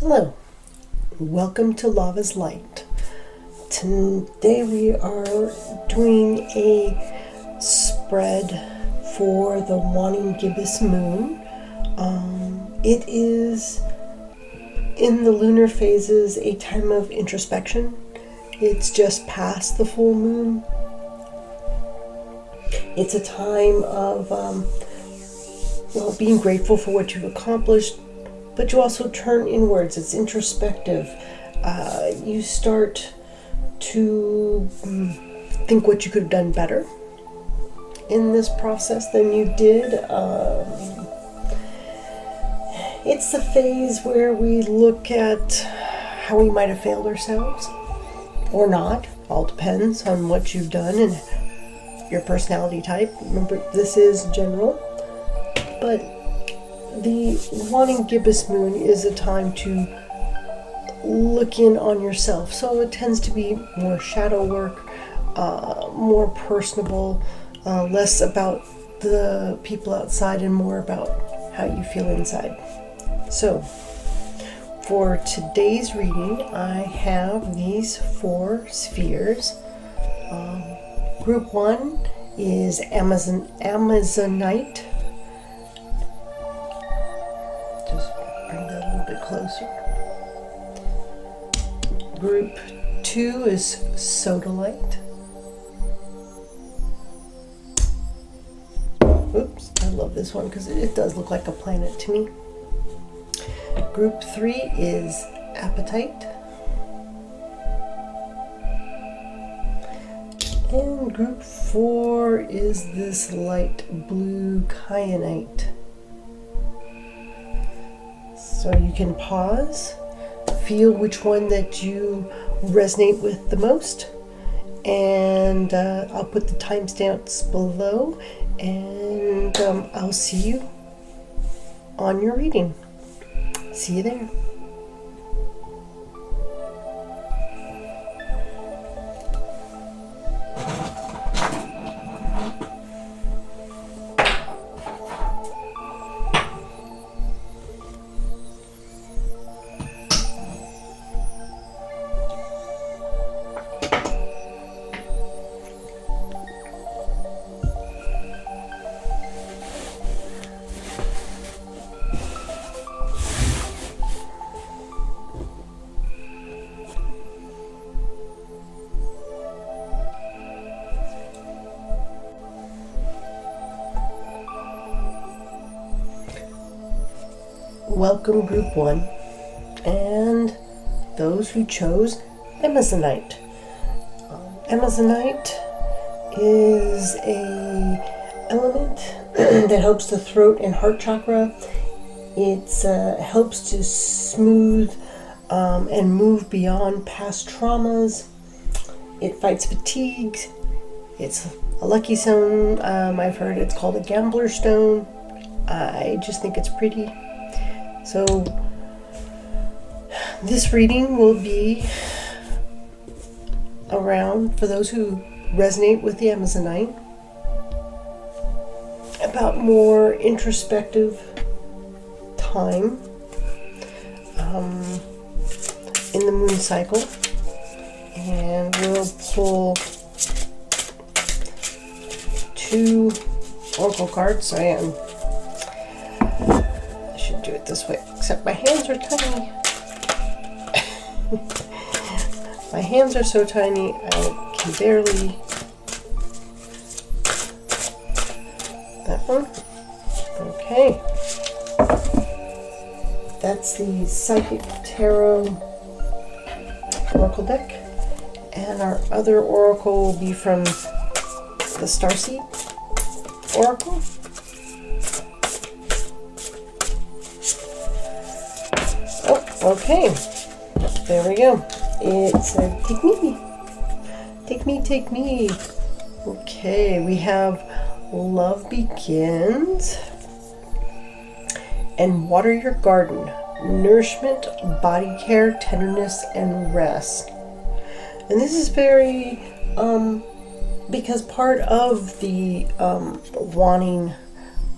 Hello, welcome to Lava's Light. Today we are doing a spread for the waning gibbous moon. It is in the lunar phases a time of introspection. It's just past the full moon. It's a time of being grateful for what you've accomplished, but you also turn inwards. It's introspective. You start to think what you could have done better in this process than you did. It's the phase where we look at how we might have failed ourselves or not. All depends on what you've done and your personality type. Remember, this is general, but the waning gibbous moon is a time to look in on yourself. So it tends to be more shadow work, more personable, less about the people outside and more about how you feel inside. So for today's reading, I have these 4 spheres. Group 1 is Amazonite. Just bring that a little bit closer. Group 2 is Soladite. Oops, I love this one because it does look like a planet to me. Group 3 is Apatite. And group 4 is this light blue Kyanite. So you can pause, feel which one that you resonate with the most, and I'll put the timestamps below, and I'll see you on your reading. See you there. Welcome Group 1 and those who chose Amazonite. Amazonite is a element that helps the throat and heart chakra. It helps to smooth and move beyond past traumas. It fights fatigue. It's a lucky stone. I've heard it's called a gambler stone. I just think it's pretty. So this reading will be around, for those who resonate with the Amazonite, about more introspective time in the moon cycle. And we'll pull 2 oracle cards. I should do it this way, except my hands are tiny. My hands are so tiny I can barely. That one. Okay. That's the Psychic Tarot Oracle deck. And our other oracle will be from the Starseed Oracle. Okay, there we go. It said, take me. Take me, take me. Okay, we have Love Begins and Water Your Garden. Nourishment, body care, tenderness, and rest. And this is very, because part of the waning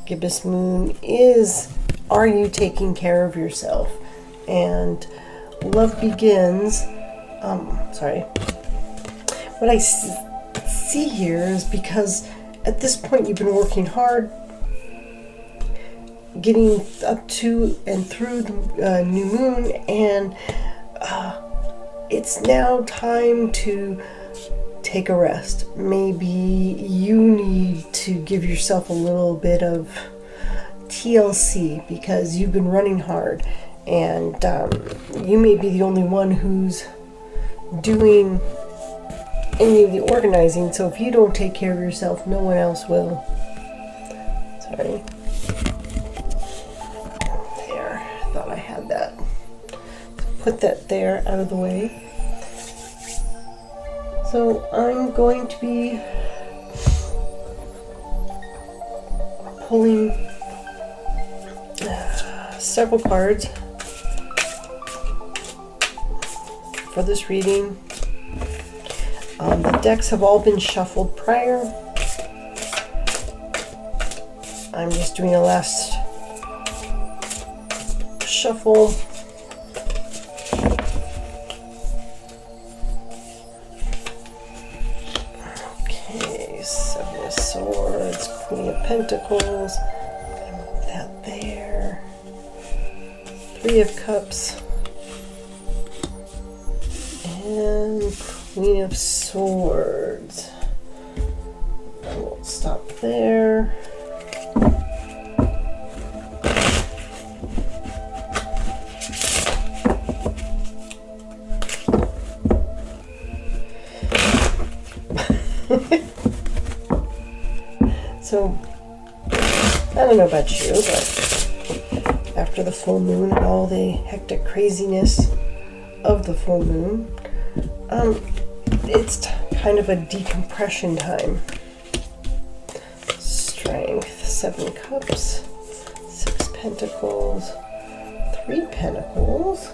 gibbous moon is, are you taking care of yourself? and love begins. Sorry. What I see here is because at this point you've been working hard, getting up to and through the new moon, and it's now time to take a rest. Maybe you need to give yourself a little bit of TLC because you've been running hard, and you may be the only one who's doing any of the organizing, so if you don't take care of yourself, no one else will. Sorry. There, I thought I had that. Put that there out of the way. So I'm going to be pulling several cards for this reading. The decks have all been shuffled prior. I'm just doing a last shuffle. Okay, Seven of Swords, Queen of Pentacles, that there, Three of Cups, and Queen of Swords. We'll stop there. So, I don't know about you, but after the full moon and all the hectic craziness of the full moon, it's kind of a decompression time. Strength, 7 cups, 6 pentacles, 3 pentacles,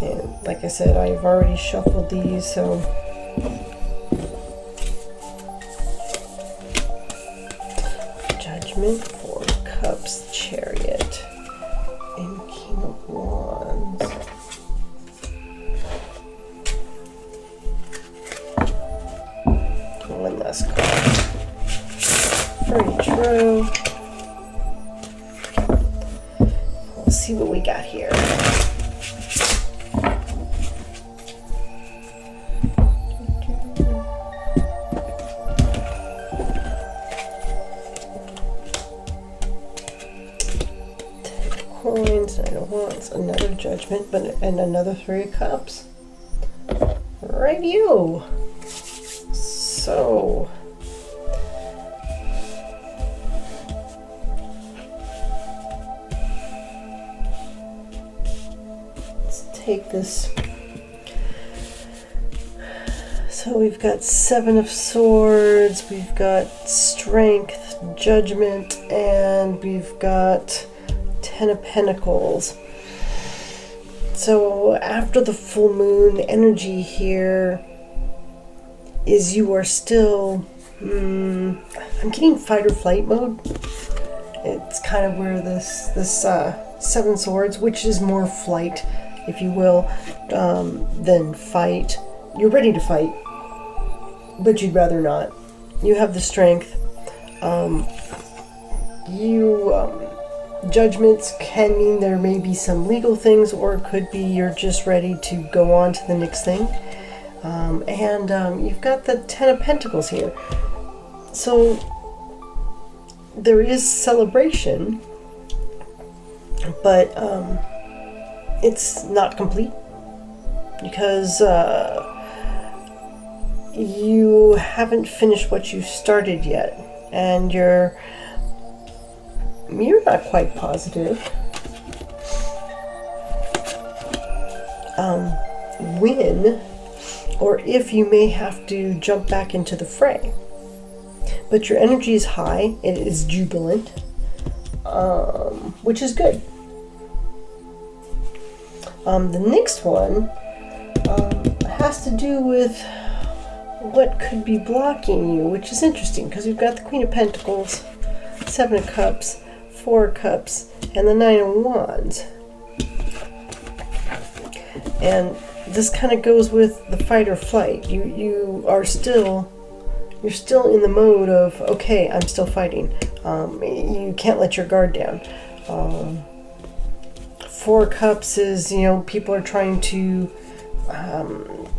and like I said, I've already shuffled these, so Judgment, 4 cups, Chariot, and King of Wands. One last card for each row. We'll see what we got here. Coins, Knight of Wands, another Judgment, and another 3 of Cups. Right, you. So, let's take this. So we've got 7 of Swords, we've got Strength, Judgment, and we've got 10 of Pentacles. So after the full moon, energy here is you are still, I'm getting fight or flight mode. It's kind of where this 7 swords, which is more flight, if you will, than fight. You're ready to fight, but you'd rather not. You have the strength. Judgments can mean there may be some legal things, or it could be you're just ready to go on to the next thing. And you've got the 10 of Pentacles here. So there is celebration, but it's not complete because you haven't finished what you started yet, and you're not quite positive when or if you may have to jump back into the fray. But your energy is high, it is jubilant, which is good. The next one has to do with what could be blocking you, which is interesting because we've got the Queen of Pentacles, 7 of Cups, 4 of Cups, and the 9 of Wands. And this kind of goes with the fight or flight. You're still in the mode of, okay, I'm still fighting. You can't let your guard down. 4 Cups is, people are trying to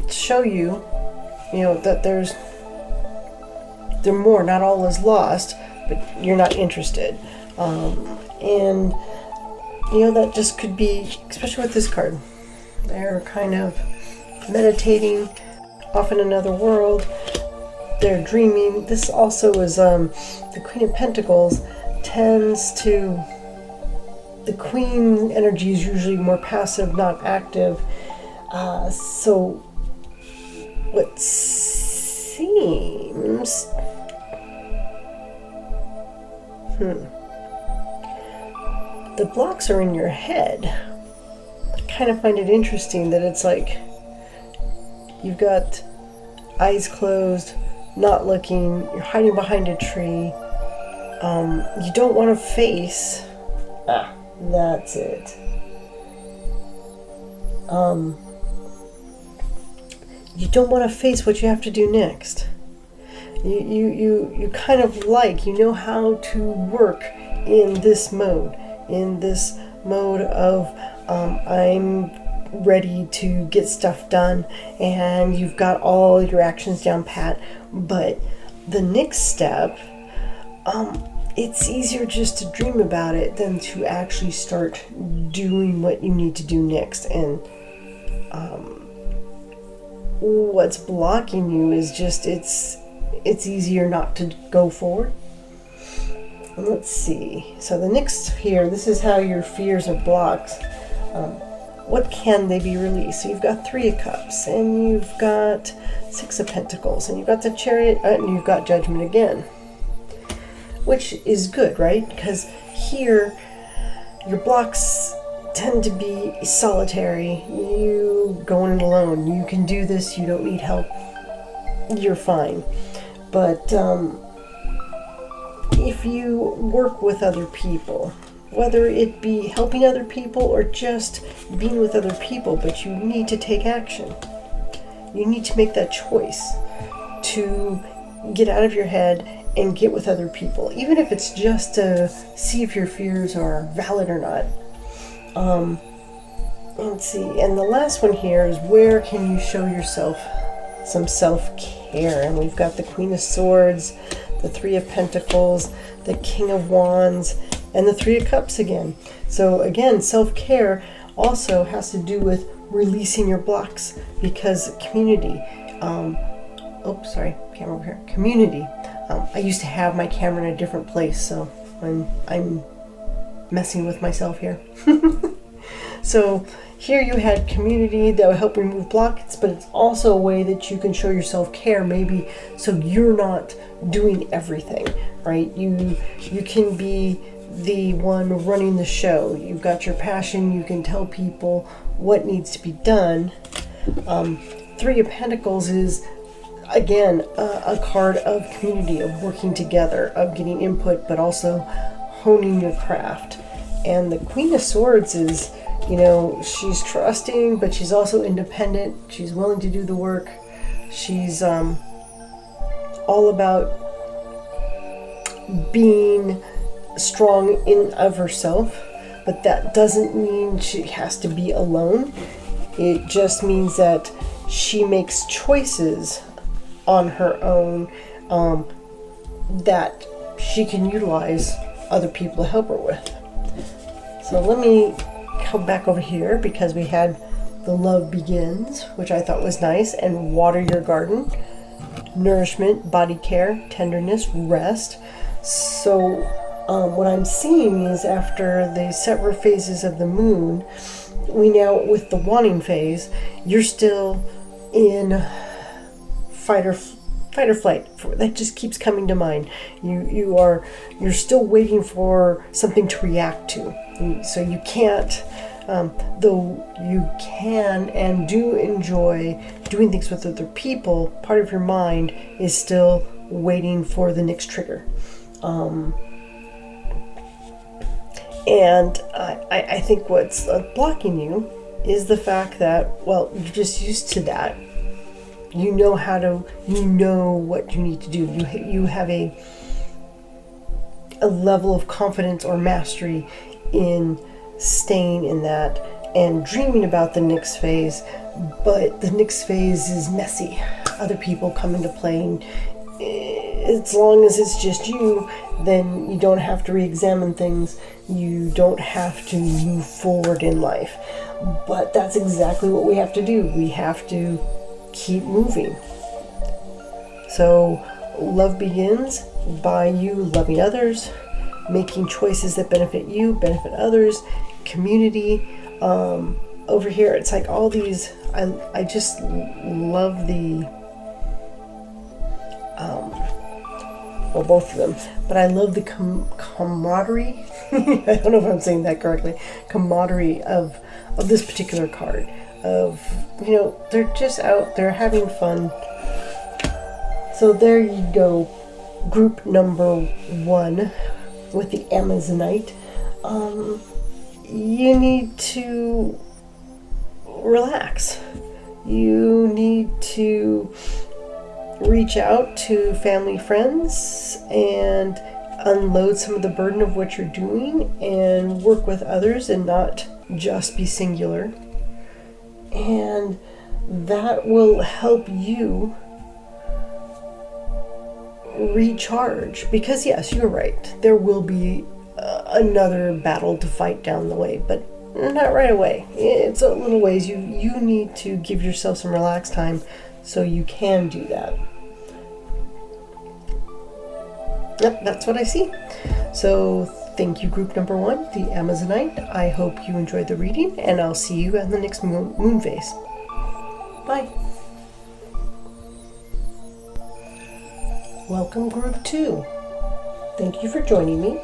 show you, that there's more. Not all is lost, but you're not interested. And that just could be, especially with this card. They're kind of meditating off in another world. They're dreaming. This also is the Queen of Pentacles tends to, the Queen energy is usually more passive, not active. So what seems the blocks are in your head. I kind of find it interesting that it's like you've got eyes closed, not looking, you're hiding behind a tree. You don't want to face. That's it. You don't want to face what you have to do next. You kind of know how to work in this mode of I'm ready to get stuff done, and you've got all your actions down pat. But the next step, it's easier just to dream about it than to actually start doing what you need to do next. And what's blocking you is just it's easier not to go forward. And let's see. So the next here, this is how your fears are blocked. What can they be released? So you've got 3 of Cups, and you've got 6 of Pentacles, and you've got the Chariot, and you've got Judgment again. Which is good, right? Because here, your blocks tend to be solitary. You going it alone. You can do this. You don't need help. You're fine. But if you work with other people, whether it be helping other people or just being with other people, but you need to take action. You need to make that choice to get out of your head and get with other people, even if it's just to see if your fears are valid or not. Let's see, and the last one here is, where can you show yourself some self-care? And we've got the Queen of Swords, the 3 of Pentacles, the King of Wands, and the 3 of Cups again. So again, self-care also has to do with releasing your blocks, because community, camera over here. Community. I used to have my camera in a different place, so I'm messing with myself here. So here you had community that will help remove blocks, but it's also a way that you can show your self-care, maybe so you're not doing everything, right? You can be the one running the show. You've got your passion. You can tell people what needs to be done. 3 of Pentacles is, again, a card of community, of working together, of getting input, but also honing your craft. And the Queen of Swords is, she's trusting, but she's also independent. She's willing to do the work. She's all about being strong in of herself, but that doesn't mean she has to be alone. It just means that she makes choices on her own that she can utilize other people to help her with. So let me come back over here, because we had the Love Begins, which I thought was nice, and Water Your Garden, Nourishment, Body Care, Tenderness, Rest. So what I'm seeing is, after the separate phases of the moon, we now, with the wanting phase, you're still in fight or flight. That just keeps coming to mind. You're still waiting for something to react to. So you can't Though you can and do enjoy doing things with other people, part of your mind is still waiting for the next trigger. And I think what's blocking you is the fact that, well, you're just used to that. You know what you need to do. You have a level of confidence or mastery in staying in that and dreaming about the next phase, but the next phase is messy. Other people come into play, and as long as it's just you, then you don't have to re-examine things. You don't have to move forward in life. But that's exactly what we have to do. We have to keep moving. So love begins by you loving others, making choices that benefit you, benefit others, community. Over here, it's like all these, I just love the, well, both of them, but I love the camaraderie. I don't know if I'm saying that correctly. Camaraderie of this particular card. Of, they're just out there having fun. So there you go, group number 1 with the Amazonite. You need to relax. You need to reach out to family, friends, and unload some of the burden of what you're doing and work with others and not just be singular. And that will help you recharge, because yes, you're right, there will be another battle to fight down the way, but not right away. It's a little ways. You need to give yourself some relaxed time so you can do that. Yep, that's what I see. So thank you, group number 1, the Amazonite. I hope you enjoyed the reading, and I'll see you on the next moon phase. Bye. Welcome, group 2. Thank you for joining me.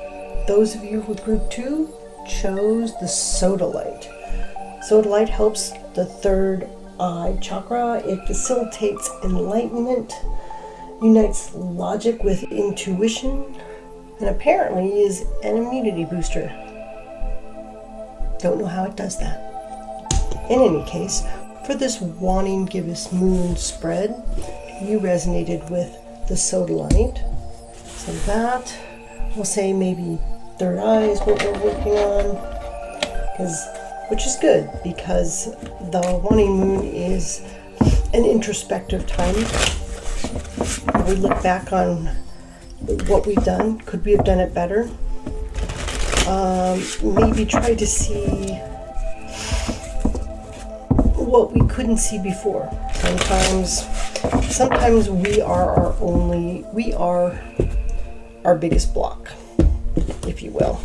Those of you with group 2 chose the Soladite. Soladite helps the third eye chakra. It facilitates enlightenment, unites logic with intuition, and apparently is an immunity booster. Don't know how it does that. In any case, for this Waning Gibbous Moon spread, you resonated with the Soladite. So that, we'll say maybe third eye is what we're working on, which is good, because the Waning Moon is an introspective time. We look back on what we've done. Could we have done it better? Maybe try to see what we couldn't see before. Sometimes we are our biggest block, if you will.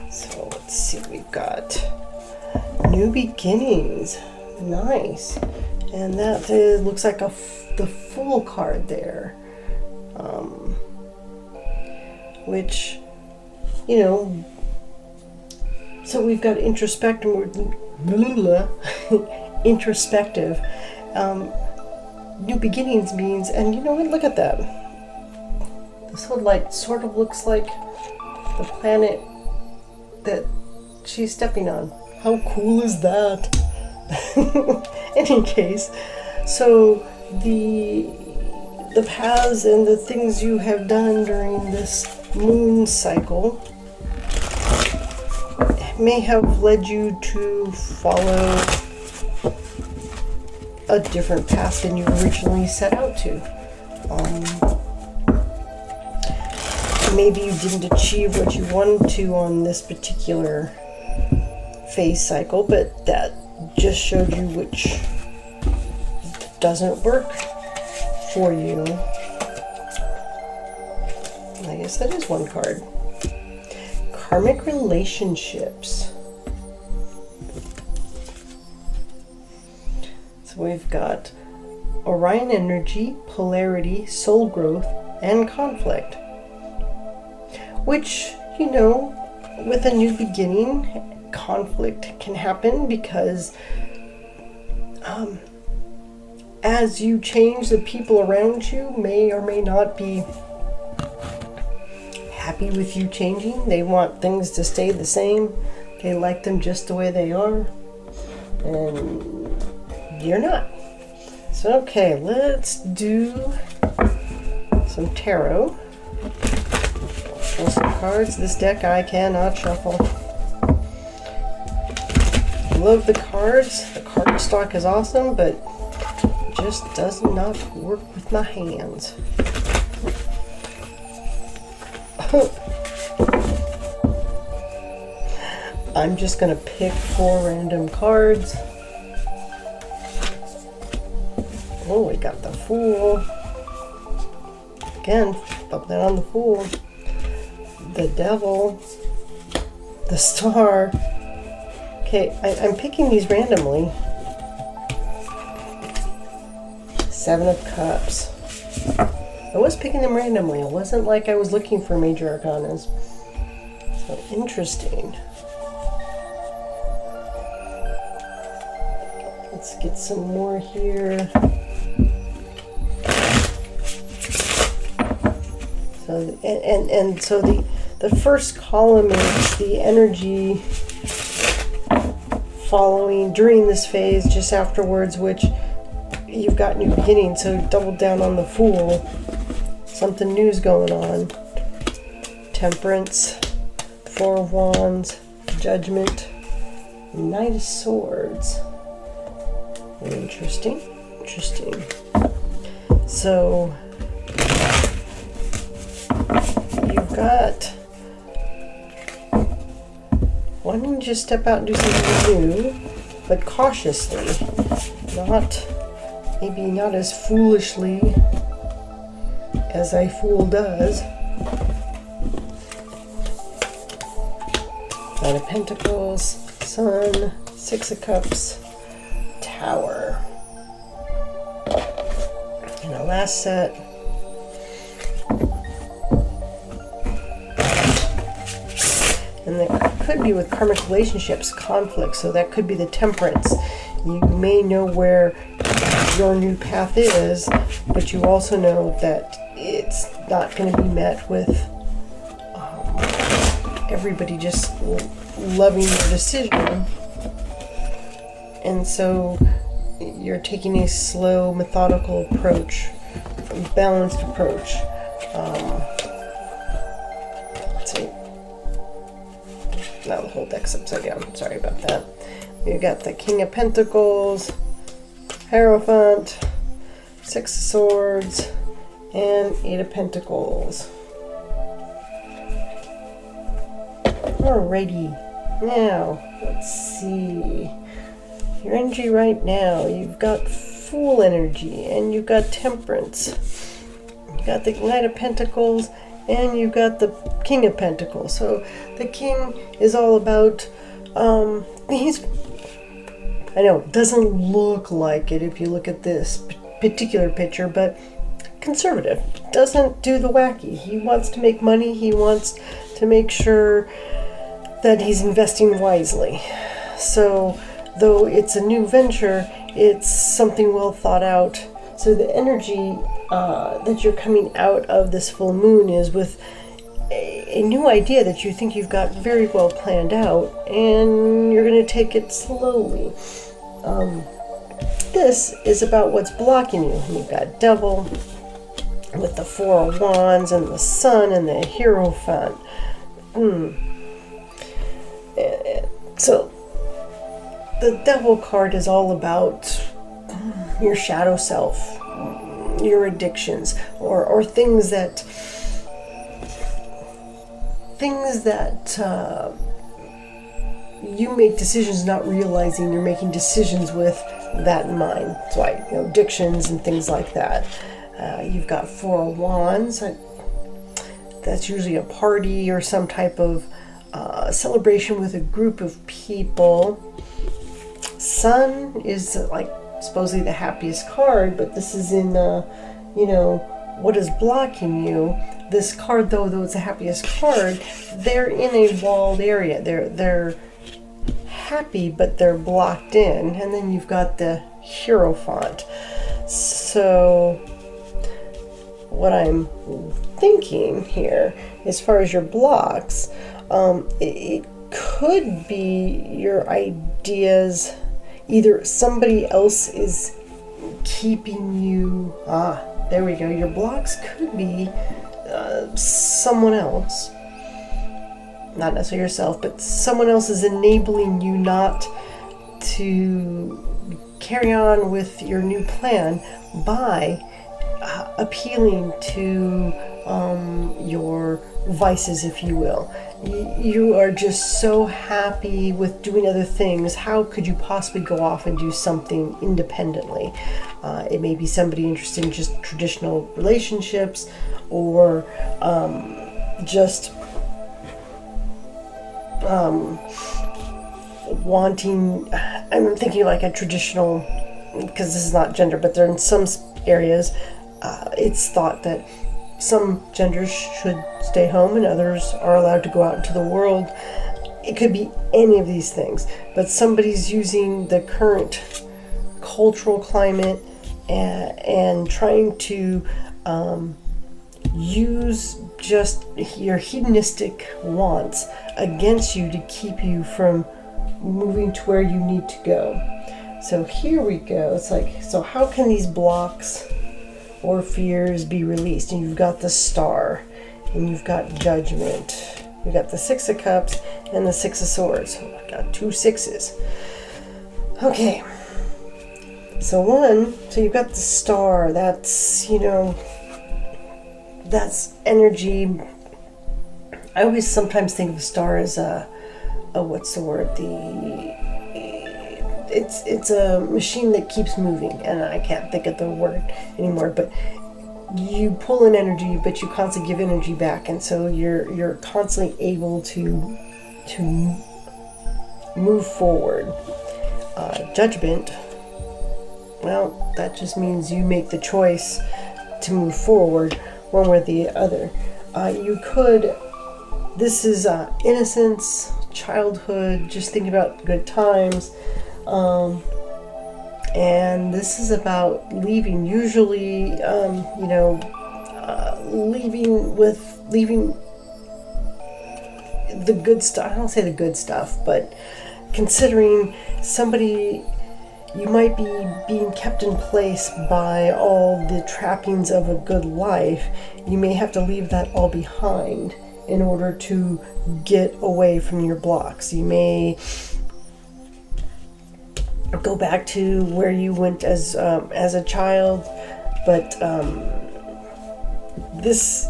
So let's see, we've got new beginnings. Nice. And that looks like the Fool card there. Which, so we've got introspective. Introspective. New beginnings means, and you know what, look at that. This whole light sort of looks like the planet that she's stepping on. How cool is that? Any case, so the paths and the things you have done during this moon cycle may have led you to follow a different path than you originally set out to. Maybe you didn't achieve what you wanted to on this particular phase cycle, but that just showed you which doesn't work for you. I guess that is one card. Karmic relationships. So we've got Orion energy, polarity, soul growth, and conflict. Which, with a new beginning conflict can happen because as you change, the people around you may or may not be happy with you changing. They want things to stay the same. They like them just the way they are. And you're not. So, okay, let's do some tarot. Pull some cards. This deck I cannot shuffle. Love the cards. The card stock is awesome, but it just does not work with my hands. I'm just going to pick 4 random cards. Oh, we got the Fool. Again, up that on the Fool. The Devil. The Star. Okay, I'm picking these randomly. 7 of Cups. I was picking them randomly. It wasn't like I was looking for major arcanas. So interesting. Let's get some more here. So so the first column is the energy following during this phase, just afterwards, which you've got new beginnings. So double down on the Fool. Something new's going on. Temperance, 4 of Wands, Judgment, Knight of Swords. Interesting. So you've got wanting to just step out and do something new, but cautiously, maybe not as foolishly as a fool does. Knight of Pentacles, Sun, 6 of Cups, Tower. And the last set, and that could be with karmic relationships, conflict, so that could be the Temperance. You may know where your new path is, but you also know that it's not going to be met with everybody just loving your decision. And so you're taking a slow, methodical approach, a balanced approach. Let's see. Now the whole deck's upside down. Sorry about that. We've got the King of Pentacles, Hierophant, 6 of Swords, and 8 of Pentacles. Alrighty. Now, let's see. Your energy right now, you've got Fool energy, and you've got Temperance. You've got the Knight of Pentacles, and you've got the King of Pentacles. So the King is all about, I know, it doesn't look like it if you look at this particular picture, but conservative. Doesn't do the wacky. He wants to make money. He wants to make sure that he's investing wisely. So though it's a new venture, it's something well thought out. So the energy that you're coming out of this full moon is with a new idea that you think you've got very well planned out, and you're going to take it slowly. This is about what's blocking you. You've got Devil with the 4 of Wands and the Sun and the Hierophant. So the Devil card is all about your shadow self, your addictions, or things that you make decisions not realizing you're making decisions with that in mind. That's why, addictions and things like that. You've got 4 of Wands. That's usually a party or some type of celebration with a group of people. Sun is like supposedly the happiest card, but this is in what is blocking you. This card, though it's the happiest card, they're in a walled area. They're happy, but they're blocked in. And then you've got the Hierophant. So what I'm thinking here, as far as your blocks, it could be your ideas. Either somebody else is keeping you, there we go, your blocks could be someone else, not necessarily yourself, but someone else is enabling you not to carry on with your new plan by appealing to your vices, if you will. You are just so happy with doing other things. How could you possibly go off and do something independently? It may be somebody interested in just traditional relationships, or just wanting, I'm thinking like a traditional, because this is not gender, but there in some areas, it's thought that some genders should stay home and others are allowed to go out into the world. It could be any of these things, but somebody's using the current cultural climate and trying to use just your hedonistic wants against you to keep you from moving to where you need to go. So here we go. It's like, so how can these blocks or fears be released? And you've got the Star, and you've got Judgment. You've got the Six of Cups and the Six of Swords. So I've got 2 sixes. Okay. So you've got the Star. That's, that's energy. I always sometimes think of a star as what's the word? It's a machine that keeps moving, and I can't think of the word anymore, but you pull in energy, but you constantly give energy back, and so you're constantly able to move forward. Judgment, well, that just means you make the choice to move forward one way or the other. This is innocence, childhood, just thinking about good times. And this is about leaving, usually, leaving the good stuff. I don't say the good stuff, but considering somebody, you might be being kept in place by all the trappings of a good life. You may have to leave that all behind in order to get away from your blocks. You may go back to where you went as a child, but this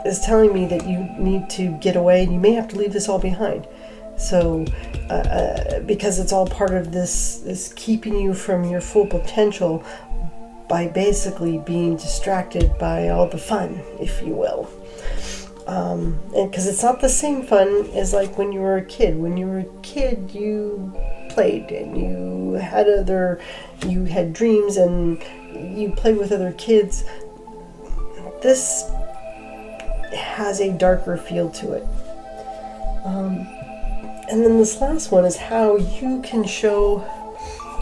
is telling me that you need to get away, and you may have to leave this all behind. So because it's all part of this keeping you from your full potential by basically being distracted by all the fun, if you will. And because it's not the same fun as like when you were a kid. When you were a kid, you played and you had dreams and you played with other kids. This has a darker feel to it. And then this last one is how you can show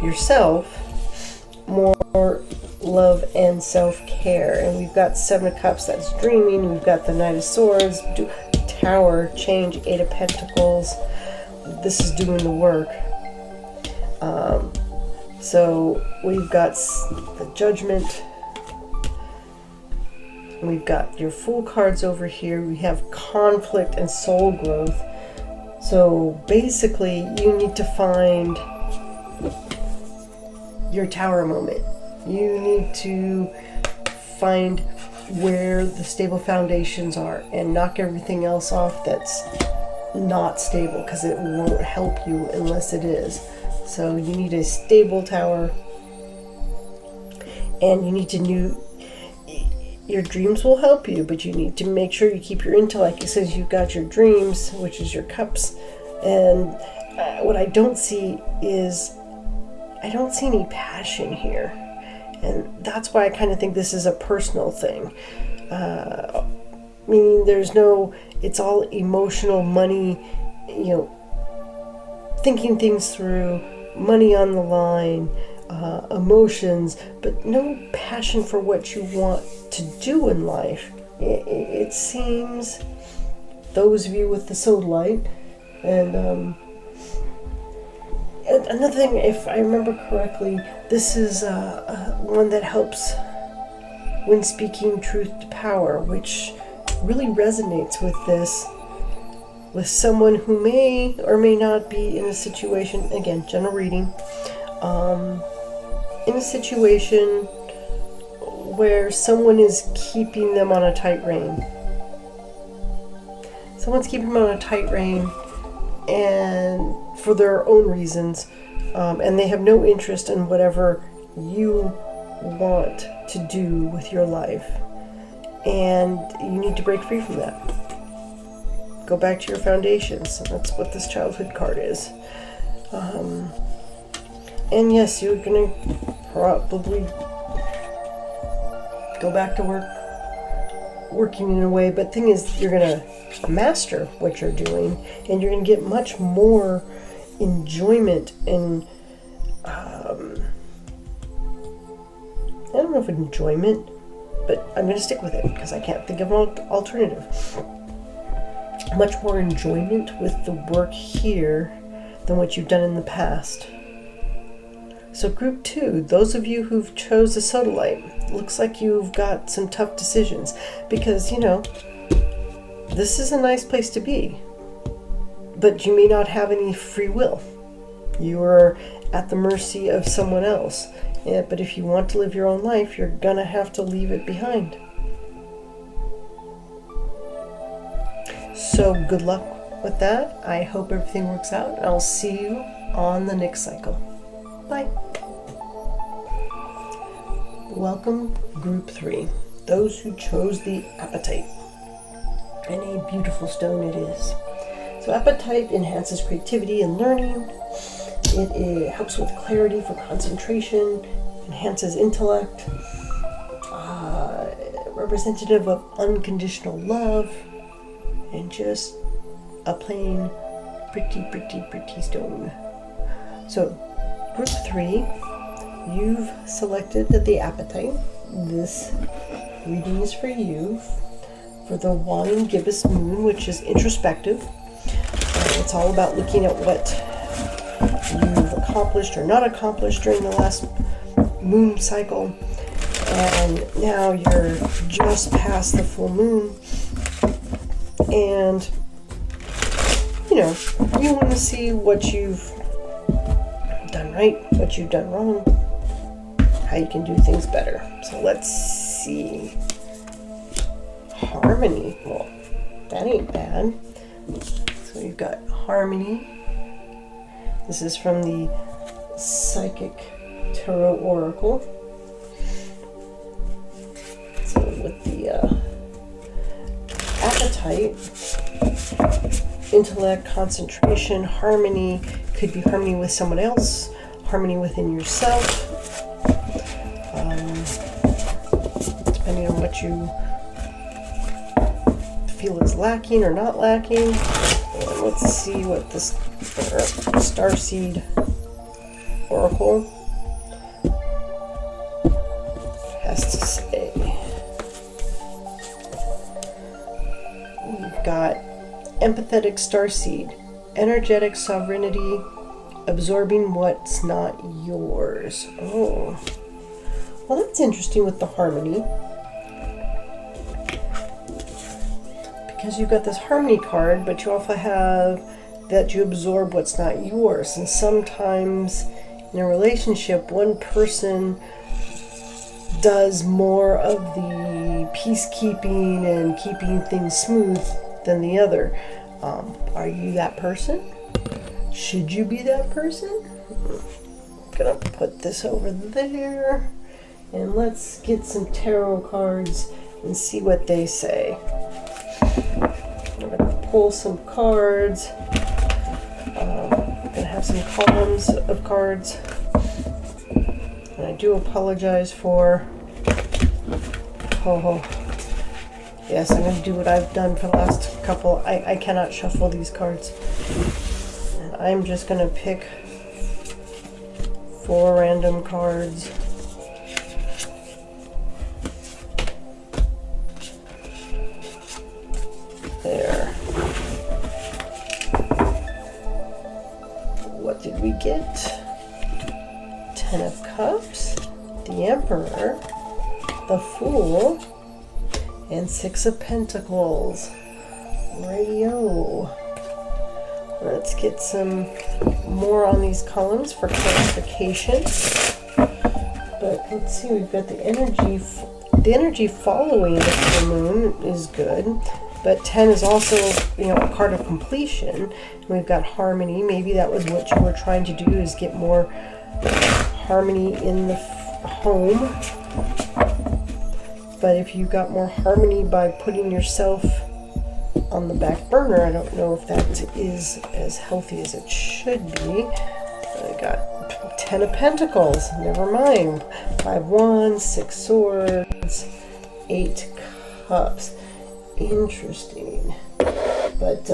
yourself more love and self-care. And we've got 7 of Cups, that's dreaming. We've got the Knight of Swords, Tower, change, 8 of Pentacles. This is doing the work. So we've got the Judgment. We've got your Fool cards over here. We have conflict and soul growth. So basically, you need to find your Tower moment. You need to find where the stable foundations are and knock everything else off that's not stable, because it won't help you unless it is. So you need a stable tower, and you need to your dreams will help you, but you need to make sure you keep your intellect. It says you've got your dreams, which is your cups, and what I don't see is, I don't see any passion here, and that's why I kind of think this is a personal thing. Meaning it's all emotional, money, thinking things through, money on the line, emotions, but no passion for what you want to do in life. It seems, those of you with the Soladite, and another thing, if I remember correctly, this is one that helps when speaking truth to power, which really resonates with this, with someone who may or may not be in a situation, again, general reading, in a situation where someone is keeping them on a tight rein. Someone's keeping them on a tight rein, and for their own reasons, and they have no interest in whatever you want to do with your life, and you need to break free from that. Go back to your foundations. That's what this childhood card is. And yes, you're gonna probably go back to working in a way, but thing is, you're gonna master what you're doing, and you're gonna get much more enjoyment and I don't know if enjoyment, but I'm gonna stick with it because I can't think of an alternative. Much more enjoyment with the work here than what you've done in the past. So group 2, those of you who've chose the Soladite, looks like you've got some tough decisions, because, you know, this is a nice place to be, but you may not have any free will. You are at the mercy of someone else. Yeah, but if you want to live your own life, you're gonna have to leave it behind. So good luck with that. I hope everything works out. I'll see you on the next cycle. Bye. Welcome, Group 3. Those who chose the Apatite. And a beautiful stone it is. So Apatite enhances creativity and learning. It helps with clarity for concentration, enhances intellect, representative of unconditional love, and just a plain pretty stone. So group 3, you've selected the Apatite. This reading is for you for the waning Gibbous moon, which is introspective. It's all about looking at what you've accomplished or not accomplished during the last moon cycle, and now you're just past the full moon, and you know, you want to see what you've done right, what you've done wrong, how you can do things better. So let's see. Harmony. Well, that ain't bad. So you've got harmony. This is from the Psychic Tarot Oracle. So with the Apatite, intellect, concentration, harmony, could be harmony with someone else, harmony within yourself, depending on what you feel is lacking or not lacking. And let's see what this Starseed Oracle has to say. We've got empathetic Starseed, energetic sovereignty, absorbing what's not yours. Oh, well, that's interesting with the harmony, because you've got this harmony card, but you also have that you absorb what's not yours. And sometimes in a relationship, one person does more of the peacekeeping and keeping things smooth than the other. Are you that person? Should you be that person? I'm gonna put this over there, and let's get some tarot cards and see what they say. I'm gonna pull some cards. I'm gonna have some columns of cards, and I do apologize for. Yes, I'm going to do what I've done for the last couple. I cannot shuffle these cards. I'm just going to pick 4 random cards. There. What did we get? 10 of Cups, the Emperor, the Fool, and 6 of Pentacles. Radio. Let's get some more on these columns for clarification. But let's see, we've got the energy. The energy following the full moon is good, but 10 is also, a card of completion. We've got harmony. Maybe that was what you were trying to do, is get more harmony in the home. But if you got more harmony by putting yourself on the back burner, I don't know if that is as healthy as it should be. I got 10 of Pentacles, never mind. 5 Wands, 6 Swords, 8 Cups. Interesting. But,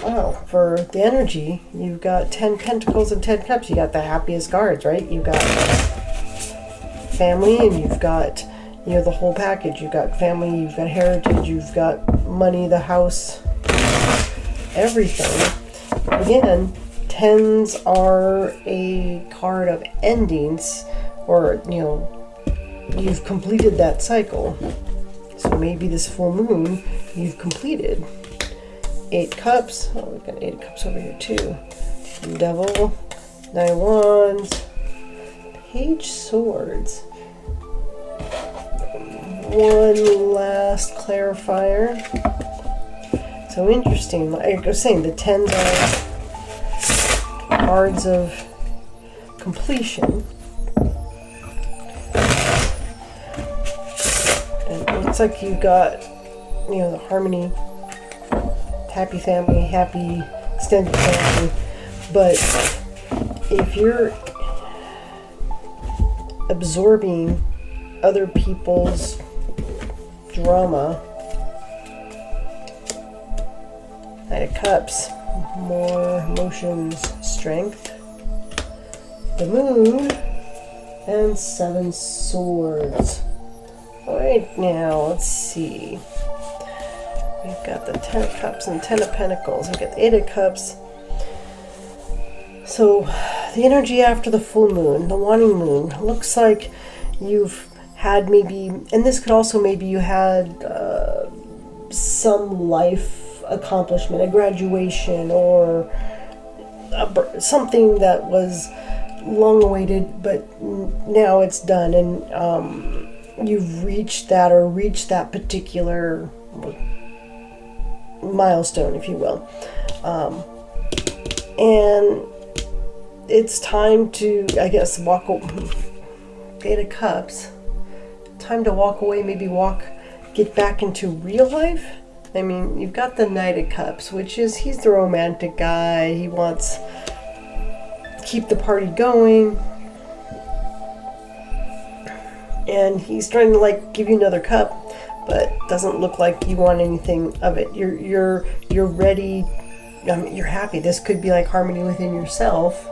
wow, for the energy, you've got 10 Pentacles and 10 Cups. You got the happiest cards, right? You've got family, and you've got, the whole package. You've got family, you've got heritage, you've got money, the house, everything. Again, 10s are a card of endings, or, you've completed that cycle. So maybe this full moon, you've completed. 8 Cups. Oh, we've got 8 Cups over here too. Devil, 9 Wands, Page Swords. One last clarifier. So interesting. Like I was saying, the 10s are cards of completion. And it looks like you've got, the harmony, happy family, happy extended family. But if you're absorbing other people's drama, Knight of Cups, more emotions, strength, the Moon, and 7 Swords. Right now, let's see. We've got the 10 of Cups and 10 of Pentacles. We've got the 8 of Cups. So, the energy after the full moon, the waning moon, looks like you've had maybe, and this could also maybe you had some life accomplishment, a graduation, or something that was long awaited, but now it's done, and you've reached that particular milestone, if you will, and it's time to, I guess, walk. 8 of Cups. Time to walk away. Maybe get back into real life. I mean, you've got the Knight of Cups, which is, he's the romantic guy. He wants to keep the party going, and he's trying to give you another cup, but doesn't look like you want anything of it. You're ready. You're happy. This could be like harmony within yourself.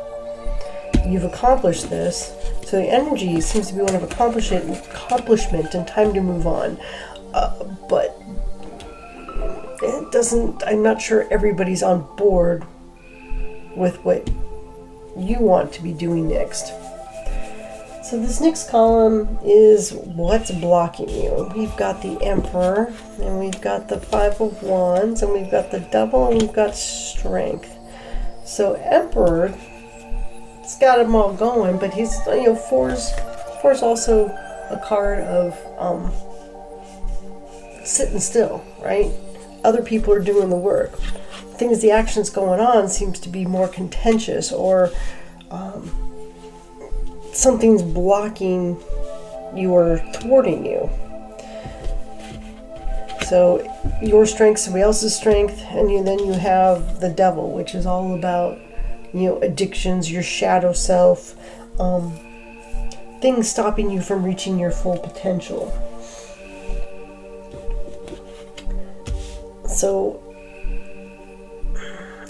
You've accomplished this, so the energy seems to be one of accomplishment and time to move on. But it doesn't. I'm not sure everybody's on board with what you want to be doing next. So this next column is what's blocking you. We've got the Emperor, and we've got the 5 of Wands, and we've got the Devil, and we've got Strength. So Emperor, it's got them all going, but he's, four's also a card of sitting still, right? Other people are doing the work. The actions going on seems to be more contentious, or something's blocking you or thwarting you. So your strength, somebody else's strength, and then you have the Devil, which is all about addictions, your shadow self, things stopping you from reaching your full potential. So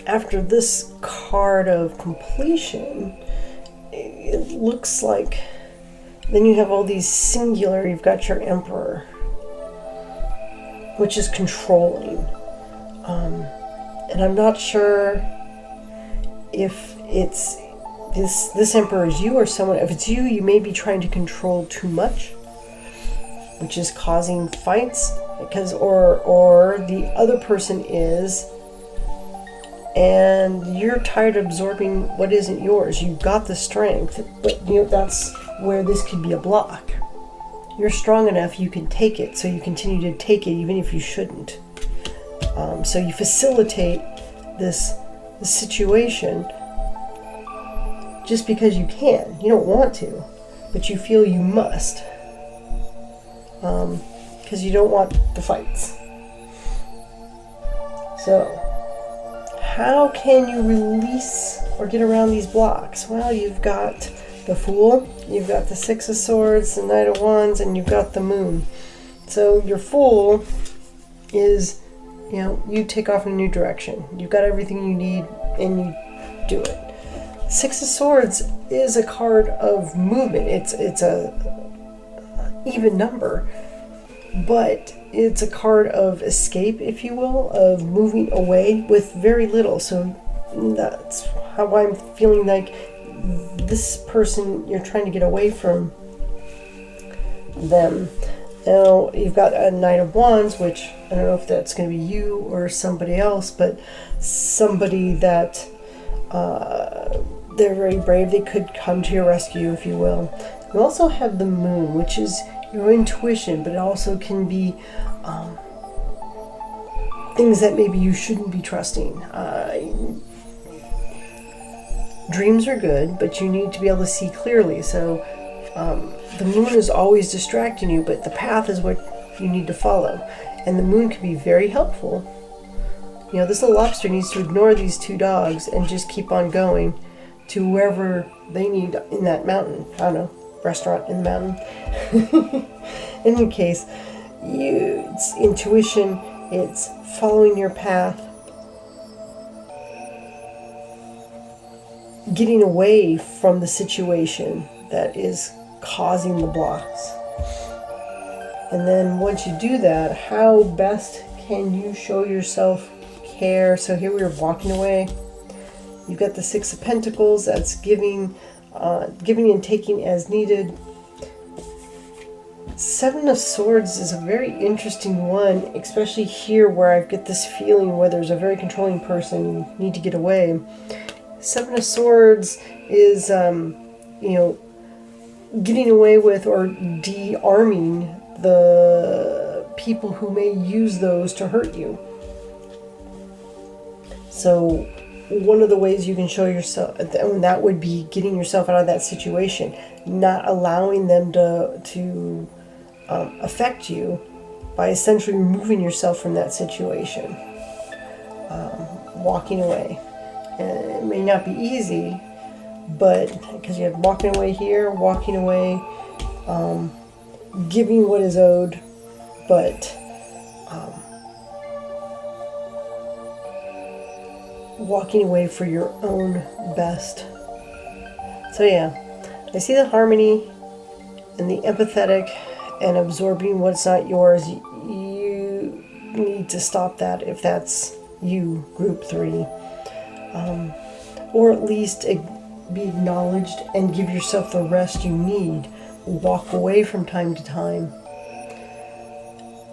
after this card of completion, it looks like then you have all these singular. You've got your Emperor, which is controlling. And I'm not sure if it's this Emperor is you or someone. If it's you, you may be trying to control too much, which is causing fights, because or the other person is, and you're tired of absorbing what isn't yours. You've got the strength, but that's where this could be a block. You're strong enough, you can take it, so you continue to take it even if you shouldn't. So you facilitate this situation just because you can. You don't want to, but you feel you must. Because you don't want the fights. So, how can you release or get around these blocks? Well, you've got the Fool, you've got the Six of Swords, the Knight of Wands, and you've got the Moon. So your Fool is, you take off in a new direction. You've got everything you need and you do it. Six of Swords is a card of movement. It's a even number, but it's a card of escape, if you will, of moving away with very little. So that's how I'm feeling like this person, you're trying to get away from them. Now, you've got a Knight of Wands, which I don't know if that's going to be you or somebody else, but somebody that they're very brave. They could come to your rescue, if you will. You also have the Moon, which is your intuition, but it also can be things that maybe you shouldn't be trusting. Dreams are good, but you need to be able to see clearly. So the Moon is always distracting you, but the path is what you need to follow. And the Moon can be very helpful. This little lobster needs to ignore these two dogs and just keep on going to wherever they need in that mountain. I don't know, restaurant in the mountain. In any case, it's intuition, it's following your path, getting away from the situation that is causing the blocks. And then once you do that, how best can you show yourself care? So here we are walking away. You've got the Six of Pentacles, that's giving and taking as needed. Seven of Swords is a very interesting one, especially here where I get this feeling where there's a very controlling person, you need to get away. Seven of Swords is, getting away with or de-arming the people who may use those to hurt you. So one of the ways you can show yourself, and that would be getting yourself out of that situation, not allowing them to affect you by essentially removing yourself from that situation, walking away. And it may not be easy, but because you have walking away here, walking away, giving what is owed, but walking away for your own best. So yeah, I see the harmony and the empathetic and absorbing what's not yours. You need to stop that if that's you, group 3. Or at least be acknowledged and give yourself the rest you need. Walk away from time to time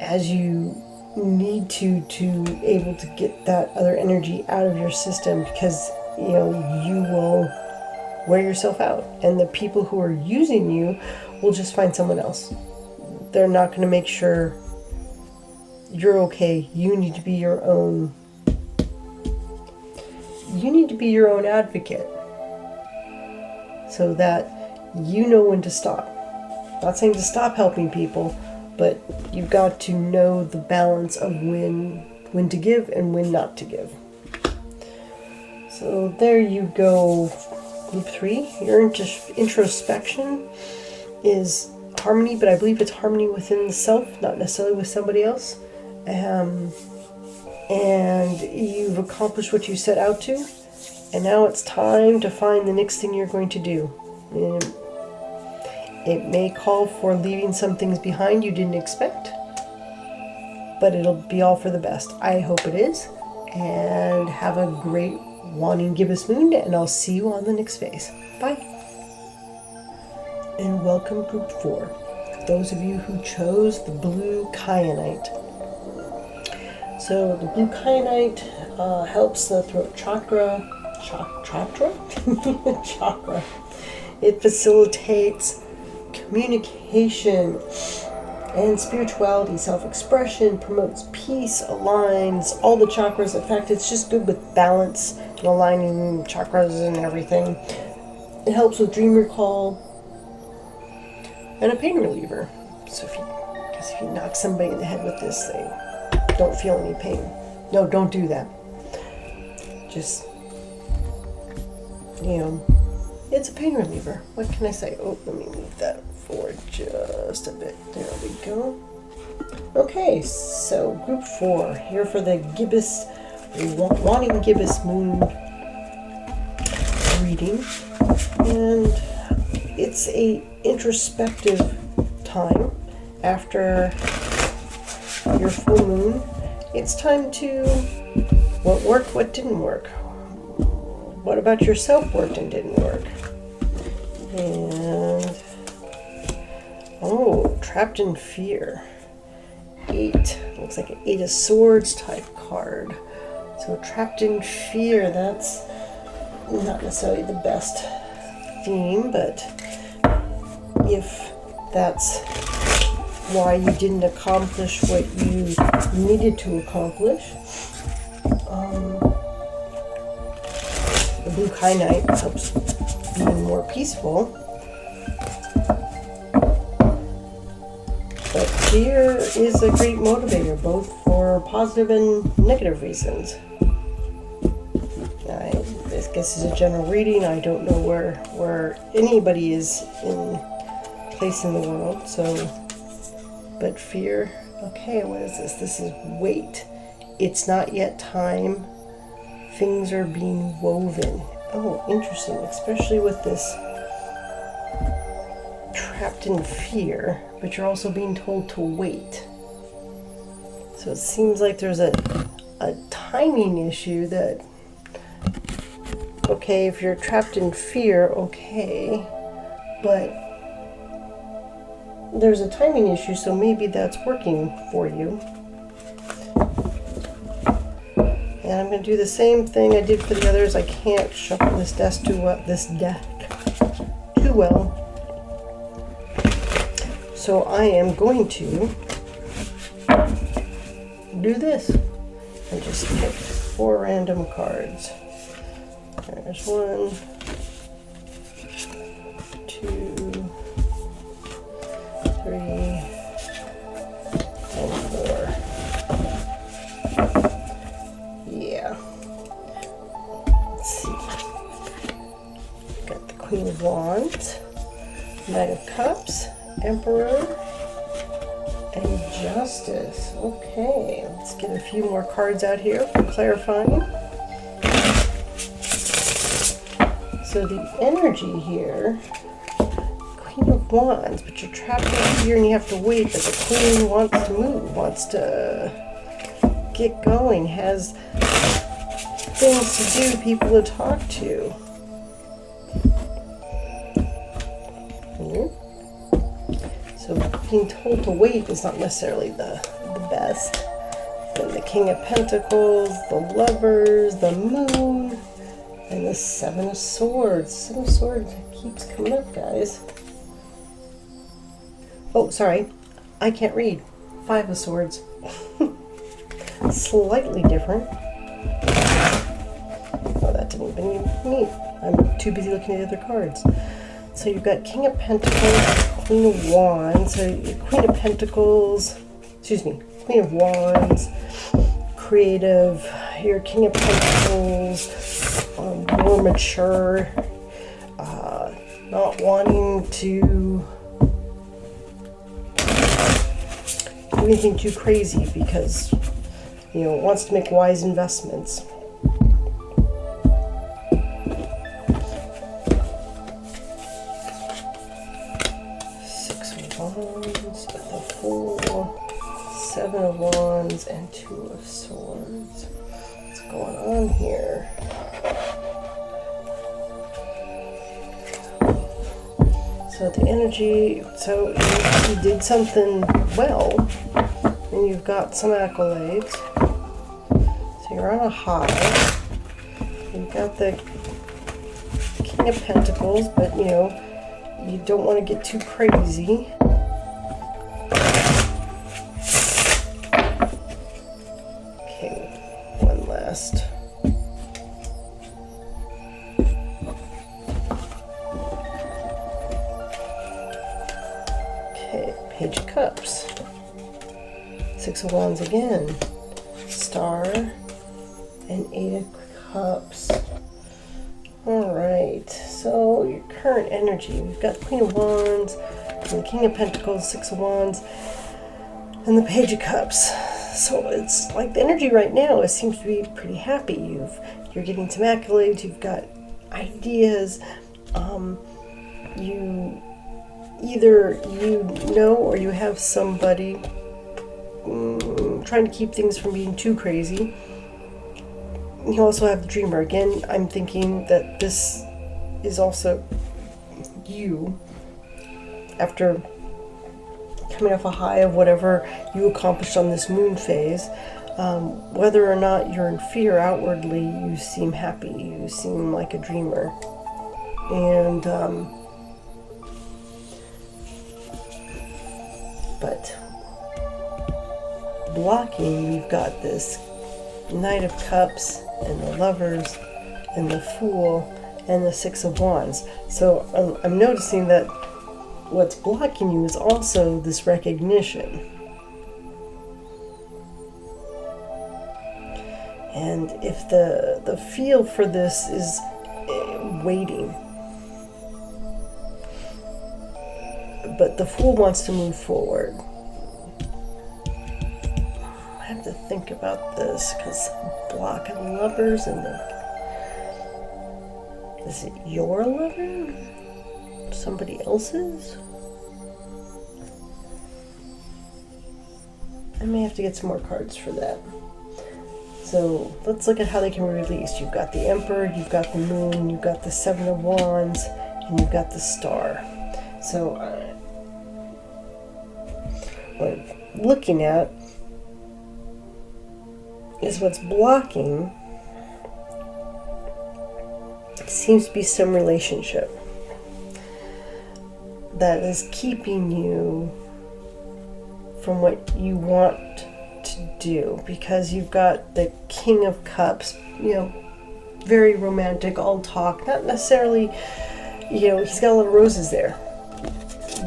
as you need to able to get that other energy out of your system, because you will wear yourself out, and the people who are using you will just find someone else. They're not going to make sure you're okay. You need to be your own advocate, so that you know when to stop. Not saying to stop helping people, but you've got to know the balance of when to give and when not to give. So there you go, group 3. Your introspection is harmony, but I believe it's harmony within the self, not necessarily with somebody else. and you've accomplished what you set out to, and now it's time to find the next thing you're going to do. It may call for leaving some things behind you didn't expect, but it'll be all for the best. I hope it is, and have a great Waning Gibbous Moon, and I'll see you on the next phase. Bye. And welcome Group 4, those of you who chose the blue Kyanite. So the blue Kyanite helps the throat chakra. Chakra. It facilitates communication and spirituality, self-expression, promotes peace, aligns all the chakras. In fact, it's just good with balance and aligning chakras and everything. It helps with dream recall and a pain reliever. So if you knock somebody in the head with this, they don't feel any pain. No, don't do that. Just, it's a pain reliever. What can I say? Oh, let me move that forward just a bit. There we go. Okay, so Group 4, here for the Gibbous, Waning Gibbous Moon reading. And it's a introspective time after your full moon. It's time to what worked, what didn't work. What about yourself worked and didn't work? And trapped in fear. 8. Looks like an 8 of Swords type card. So trapped in fear, that's not necessarily the best theme, but if that's why you didn't accomplish what you needed to accomplish, the blue Kyanite helps being more peaceful. But fear is a great motivator, both for positive and negative reasons. This guess is a general reading. I don't know where anybody is in place in the world. But fear. Okay, what is this? This is wait. It's not yet time. Things are being woven. Oh, interesting, especially with this trapped in fear, but you're also being told to wait. So it seems like there's a timing issue that, okay, if you're trapped in fear, okay, but there's a timing issue, so maybe that's working for you. And I'm going to do the same thing I did for the others. I can't shuffle this deck too well. So I am going to do this and just pick 4 random cards. There's 1, 2, 3, and 4. Yeah. Let's see. Got the Queen of Wands, Knight of Cups, Emperor, and Justice. Okay, let's get a few more cards out here for clarifying. So the energy here, Queen of Wands, but you're trapped in here and you have to wait, but the Queen wants to move, wants to get going, has things to do, people to talk to. So being told to wait is not necessarily the best. Then the King of Pentacles, the Lovers, the Moon, and the 7 of Swords. 7 of Swords keeps coming up, guys. Oh, sorry. I can't read. 5 of Swords. Slightly different. Oh, that didn't even meet. I'm too busy looking at the other cards. So you've got King of Pentacles, Queen of Wands. So Queen of Pentacles, Queen of Wands, creative. Your King of Pentacles, more mature, not wanting to do anything too crazy because wants to make wise investments. Six of Wands, the Fool, Seven of Wands, and Two of Swords. What's going on here? So the energy, so you did something well, and you've got some accolades. So you're on a high. You've got the King of Pentacles, but you don't want to get too crazy. Okay, one last. Page of Cups, Six of Wands again, Star, and Eight of Cups. Alright, so your current energy, we've got the Queen of Wands, and the King of Pentacles, Six of Wands, and the Page of Cups. So it's like the energy right now, it seems to be pretty happy. You're getting some accolades, you've got ideas, either or you have somebody trying to keep things from being too crazy. You also have the Dreamer. Again, I'm thinking that this is also you after coming off a high of whatever you accomplished on this moon phase. Whether or not you're in fear outwardly, you seem happy. You seem like a dreamer. And but blocking, you've got this Knight of Cups and the Lovers and the Fool and the Six of Wands. So I'm noticing that what's blocking you is also this recognition. And if the feel for this is waiting, but the Fool wants to move forward. I have to think about this because blocking Lovers and is it your lover? Somebody else's? I may have to get some more cards for that. So let's look at how they can be released. You've got the Emperor, you've got the Moon, you've got the Seven of Wands, and you've got the Star. So what I'm looking at is what's blocking seems to be some relationship that is keeping you from what you want to do, because you've got the King of Cups, very romantic, all talk, not necessarily, he's got a lot of roses there.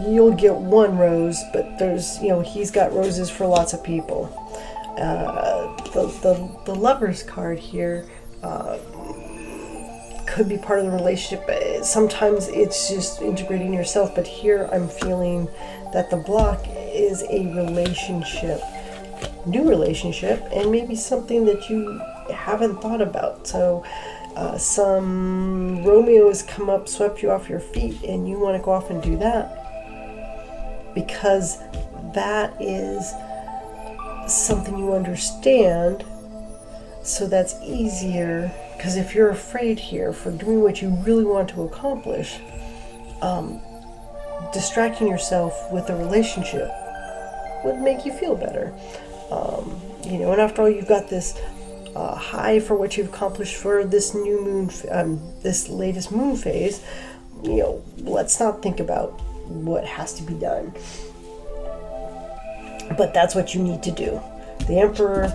You'll get one rose, but there's, he's got roses for lots of people. The Lover's card here could be part of the relationship. Sometimes it's just integrating yourself, but here I'm feeling that the block is a relationship, new relationship, and maybe something that you haven't thought about. So some Romeo has come up, swept you off your feet, and you want to go off and do that because that is something you understand. So that's easier, because if you're afraid here for doing what you really want to accomplish, distracting yourself with a relationship would make you feel better. And after all, you've got this high for what you've accomplished for this new moon, this latest moon phase. Let's not think about what has to be done. But that's what you need to do. The Emperor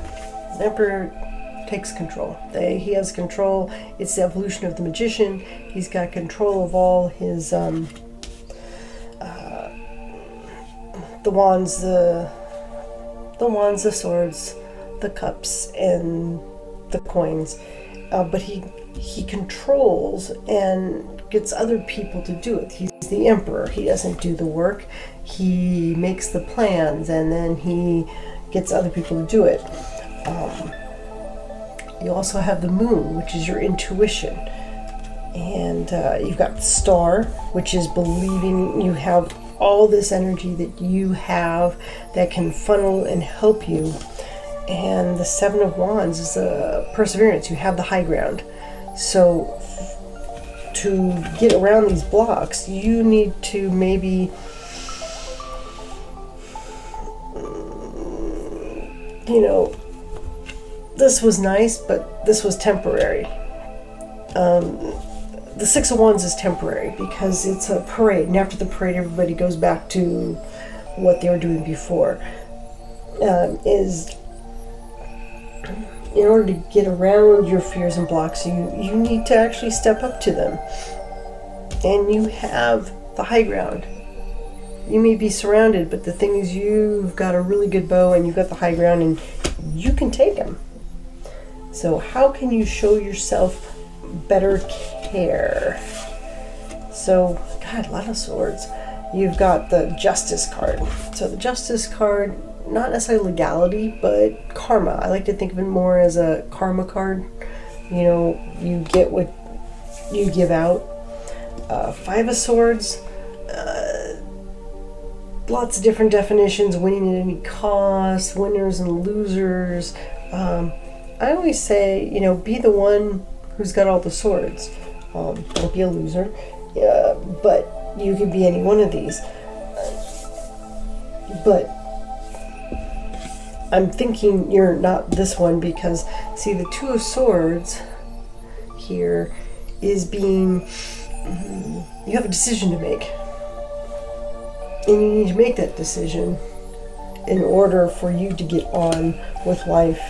takes control. He has control. It's the evolution of the magician. He's got control of all his the wands, the swords, the cups, and the coins. But he controls and gets other people to do it. He's the Emperor. He doesn't do the work. He makes the plans, and then he gets other people to do it. You also have the moon, which is your intuition. And you've got the star, which is believing you have all this energy that you have that can funnel and help you. And the Seven of Wands is perseverance. You have the high ground. So to get around these blocks, you need to maybe, this was nice, but this was temporary. The Six of Wands is temporary because it's a parade, and after the parade, everybody goes back to what they were doing before. Is in order to get around your fears and blocks, you need to actually step up to them. And you have the high ground. You may be surrounded, but the thing is, you've got a really good bow and you've got the high ground and you can take them. So how can you show yourself better care? So, God, a lot of swords. You've got the Justice card. So the Justice card, not necessarily legality, but karma. I like to think of it more as a karma card. You get what you give out. Five of Swords, lots of different definitions, winning at any cost, winners and losers. I always say, be the one who's got all the swords. Don't be a loser. But you could be any one of these. But I'm thinking you're not this one because, see, the Two of Swords here is being, you have a decision to make. And you need to make that decision in order for you to get on with life.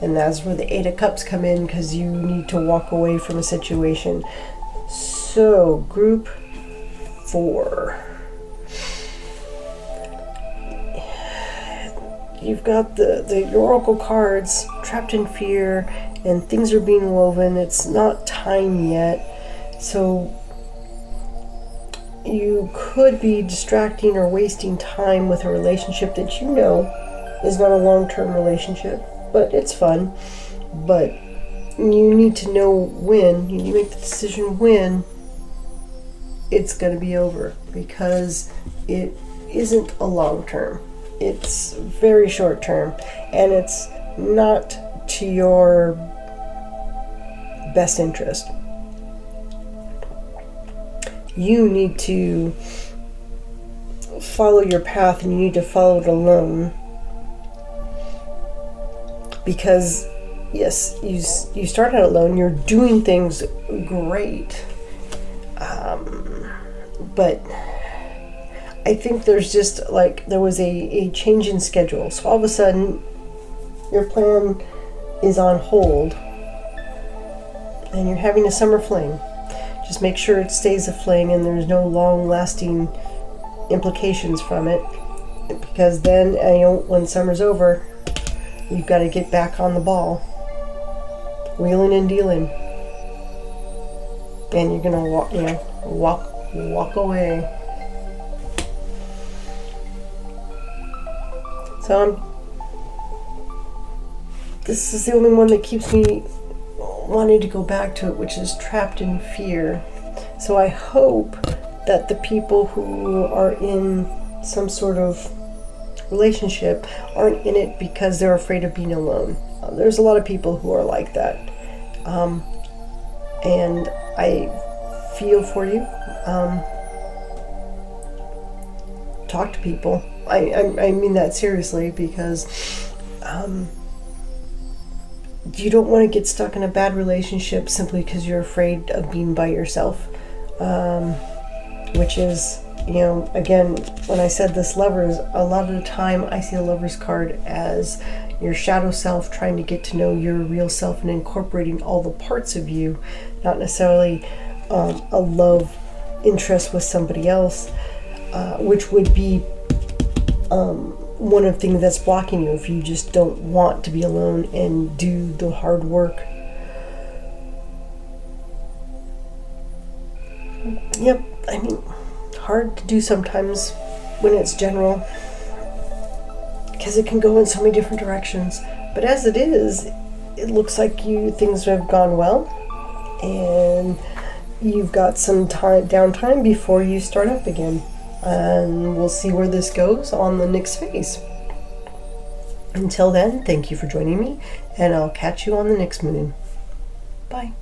And that's where the Eight of Cups come in, because you need to walk away from a situation. So, group 4. You've got the Oracle cards, trapped in fear, and things are being woven. It's not time yet. So, you could be distracting or wasting time with a relationship that you know is not a long-term relationship, but it's fun. But you need to know when, you need to make the decision when it's going to be over, because it isn't a long-term. It's very short-term, and it's not to your best interest. You need to follow your path, and you need to follow it alone. Because, yes, you start out alone, you're doing things great. But I think there's just, there was a change in schedule. So all of a sudden, your plan is on hold, and you're having a summer fling. Just make sure it stays a fling and there's no long-lasting implications from it, because then, when summer's over, you've got to get back on the ball, wheeling and dealing, and you're gonna walk away. So this is the only one that keeps me wanting to go back to it, which is trapped in fear. So I hope that the people who are in some sort of relationship aren't in it because they're afraid of being alone. There's a lot of people who are like that. And I feel for you. Talk to people. I mean that seriously, because you don't want to get stuck in a bad relationship simply because you're afraid of being by yourself. Which is, again, when I said this Lovers, a lot of the time I see a Lovers card as your shadow self trying to get to know your real self and incorporating all the parts of you, not necessarily a love interest with somebody else, which would be one of the things that's blocking you if you just don't want to be alone and do the hard work. Yep, I mean, hard to do sometimes when it's general, because it can go in so many different directions. But as it is, it looks like things have gone well, and you've got some downtime before you start up again. And we'll see where this goes on the next phase. Until then, thank you for joining me, and I'll catch you on the next moon. Bye.